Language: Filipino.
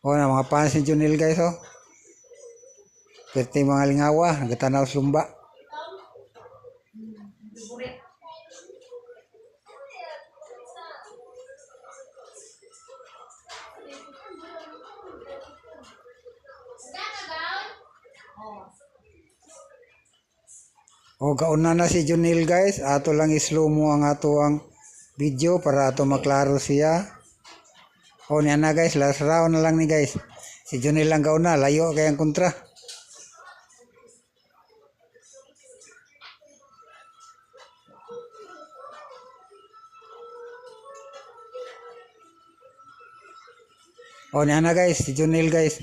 O na mga fans ni Junil guys oh. Pwede mga lingawa, nagatanaw sa lumba. O kauna na si Junil guys, ato lang islow mo ang ato ang video para ato maklaro siya. O niya na guys, last round na lang ni guys. Si Junil lang kauna, layo kayang kontra. O niya na guys, si Junil guys.